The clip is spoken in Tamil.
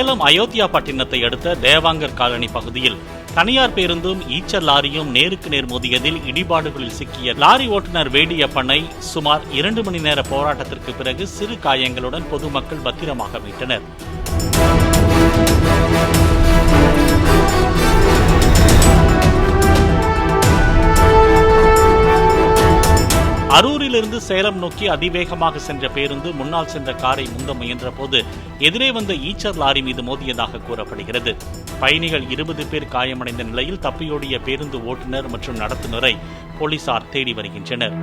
சேலம் அயோத்தியா பட்டினத்தை அடுத்த தேவாங்கர் காலனி பகுதியில் தனியார் பேருந்தும் ஈச்சர் லாரியும் நேருக்கு நேர் மோதியதில் இடிபாடுகளில் சிக்கிய லாரி ஓட்டுநர் வேடியப்பனை சுமார் 2 மணி நேர போராட்டத்திற்கு பிறகு சிறு காயங்களுடன் பொதுமக்கள் பத்திரமாக மீட்டனர். அரூரிலிருந்து சேலம் நோக்கி அதிவேகமாக சென்ற பேருந்து முன்னால் சென்ற காரை முந்த முயன்ற போது எதிரே வந்த ஈச்சர் லாரி மீது மோதியதாக கூறப்படுகிறது. பயணிகள் 20 பேர் காயமடைந்த நிலையில் தப்பியோடிய பேருந்து ஓட்டுநர் மற்றும் நடத்துனரை போலீசார் தேடி வருகின்றனர்.